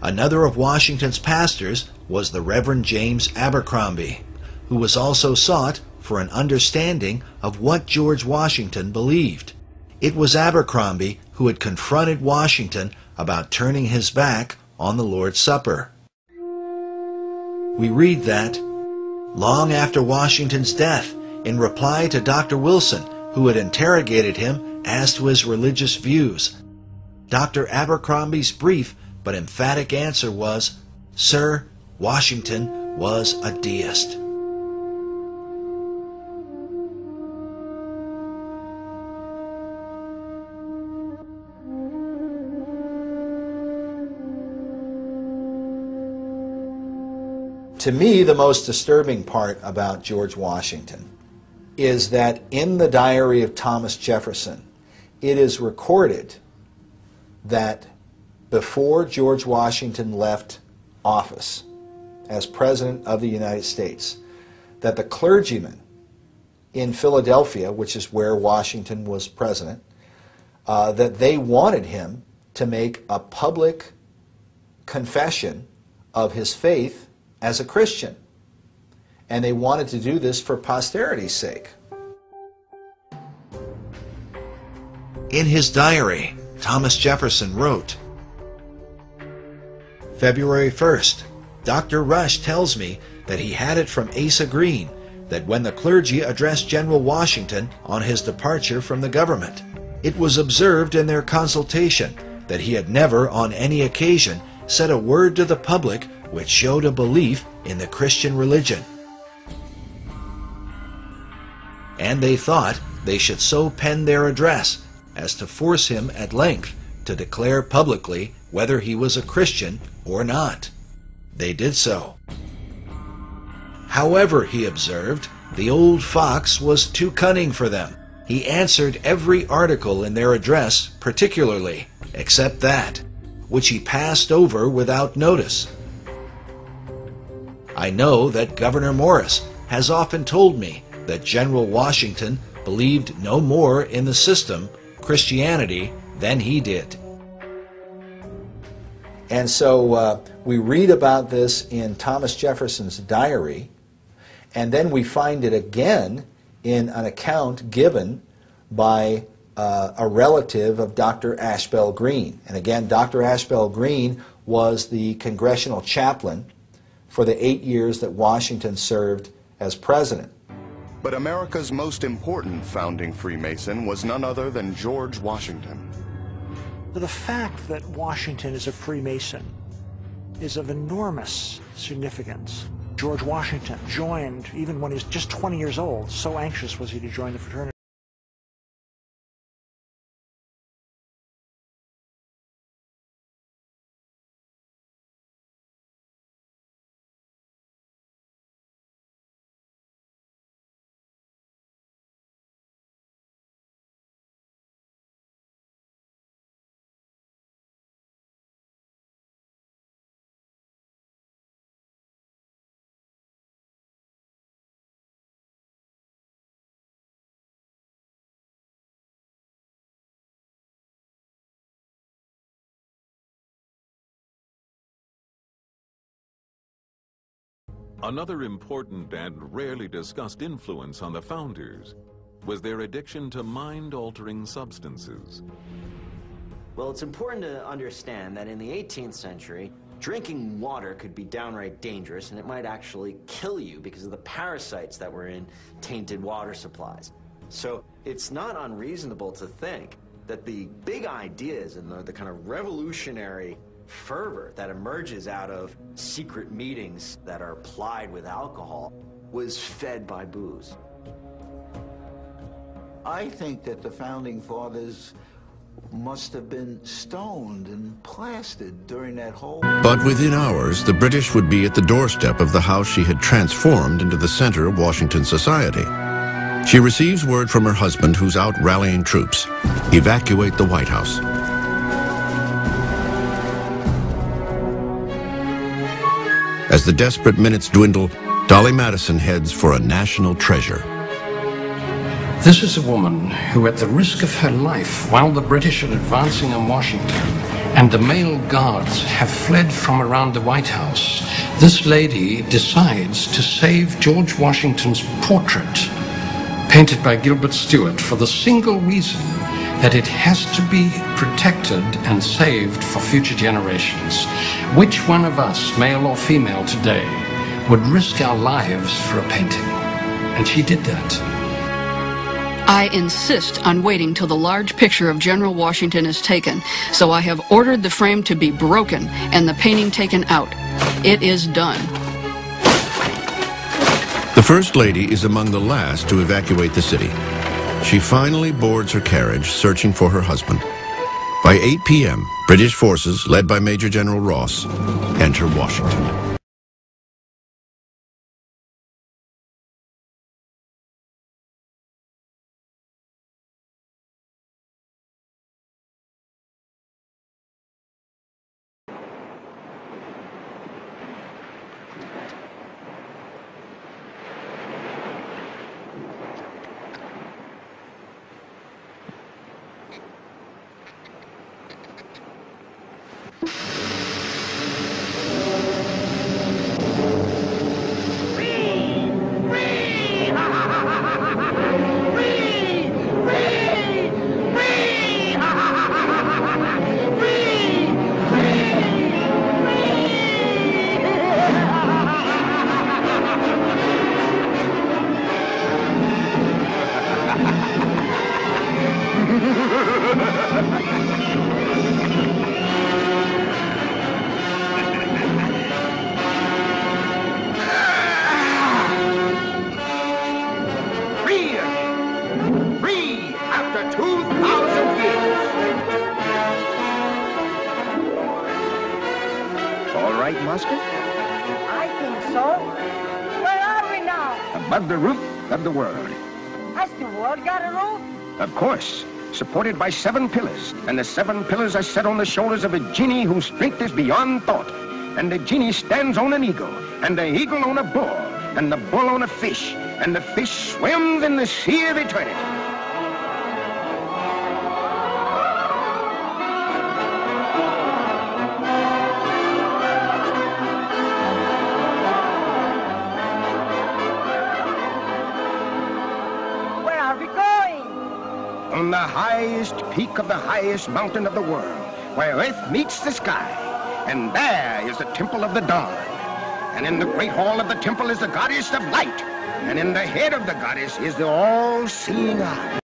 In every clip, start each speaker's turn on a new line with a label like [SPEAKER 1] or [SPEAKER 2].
[SPEAKER 1] Another of Washington's pastors was the Reverend James Abercrombie, who was also sought for an understanding of what George Washington believed. It was Abercrombie who had confronted Washington about turning his back on the Lord's Supper. We read that, long after Washington's death, in reply to Dr. Wilson, who had interrogated him as to his religious views, Dr. Abercrombie's brief but emphatic answer was, "Sir, Washington was a deist." To me, the most disturbing part about George Washington is that in the diary of Thomas Jefferson, it is recorded that before George Washington left office as President of the United States, that the clergymen in Philadelphia, which is where Washington was president, that they wanted him to make a public confession of his faith as a Christian. And they wanted to do this for posterity's sake. In his diary, Thomas Jefferson wrote, February 1st, Dr. Rush tells me that he had it from Asa Green that when the clergy addressed General Washington on his departure from the government, it was observed in their consultation that he had never on any occasion said a word to the public which showed a belief in the Christian religion. And they thought they should so pen their address as to force him at length to declare publicly whether he was a Christian or not. They did so. However, he observed, the old fox was too cunning for them. He answered every article in their address particularly, except that, which he passed over without notice. I know that Governor Morris has often told me that General Washington believed no more in the system, Christianity, than he did. And so we read about this in Thomas Jefferson's diary, and then we find it again in an account given by a relative of Dr. Ashbel Green. And again, Dr. Ashbel Green was the congressional chaplain for the 8 years that Washington served as president.
[SPEAKER 2] But America's most important founding Freemason was none other than George Washington.
[SPEAKER 3] The fact that Washington is a Freemason is of enormous significance. George Washington joined, even when he was just 20 years old, so anxious was he to join the fraternity.
[SPEAKER 4] Another important and rarely discussed influence on the founders was their addiction to mind-altering substances.
[SPEAKER 5] Well, it's important to understand that in the 18th century, drinking water could be downright dangerous, and it might actually kill you because of the parasites that were in tainted water supplies. So it's not unreasonable to think that the big ideas and the kind of revolutionary fervor that emerges out of secret meetings that are plied with alcohol was fed by booze.
[SPEAKER 6] I think that the founding fathers must have been stoned and plastered during that whole...
[SPEAKER 7] But within hours, the British would be at the doorstep of the house she had transformed into the center of Washington society. She receives word from her husband, who's out rallying troops. Evacuate the White House. As the desperate minutes dwindle, Dolly Madison heads for a national treasure.
[SPEAKER 8] This is a woman who, at the risk of her life, while the British are advancing on Washington and the male guards have fled from around the White House, this lady decides to save George Washington's portrait, painted by Gilbert Stuart, for the single reason that it has to be protected and saved for future generations. Which one of us, male or female today, would risk our lives for a painting? And she did that.
[SPEAKER 9] I insist on waiting till the large picture of General Washington is taken, so I have ordered the frame to be broken and the painting taken out. It is done.
[SPEAKER 7] The First Lady is among the last to evacuate the city. She finally boards her carriage, searching for her husband. By 8 p.m., British forces, led by Major General Ross, enter Washington.
[SPEAKER 10] I think so. Where are we now?
[SPEAKER 11] Above the roof of the world.
[SPEAKER 10] Has the world got a roof?
[SPEAKER 11] Of course. Supported by 7 pillars. And the 7 pillars are set on the shoulders of a genie whose strength is beyond thought. And the genie stands on an eagle. And the eagle on a bull. And the bull on a fish. And the fish swims in the sea of eternity. On the highest peak of the highest mountain of the world, where earth meets the sky. And there is the Temple of the Dawn. And in the great hall of the temple is the goddess of light. And in the head of the goddess is the all-seeing eye.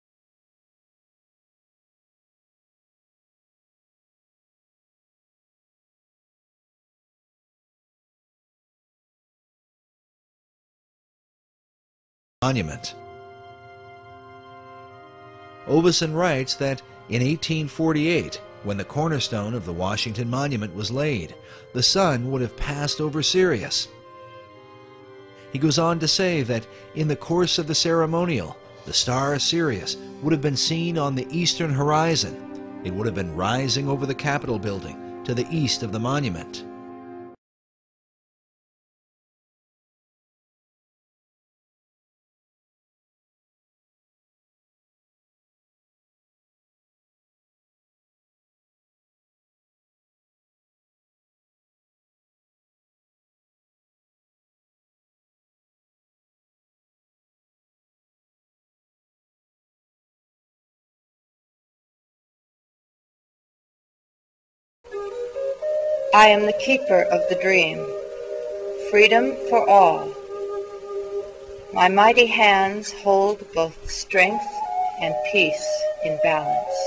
[SPEAKER 1] Monument. Oveson writes that in 1848, when the cornerstone of the Washington Monument was laid, the sun would have passed over Sirius. He goes on to say that in the course of the ceremonial, the star Sirius would have been seen on the eastern horizon. It would have been rising over the Capitol building to the east of the monument.
[SPEAKER 12] I am the keeper of the dream, freedom for all. My mighty hands hold both strength and peace in balance.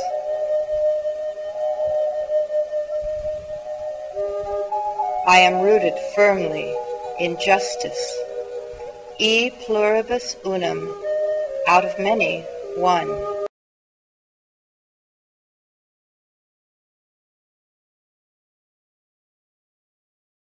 [SPEAKER 12] I am rooted firmly in justice, e pluribus unum, out of many, one.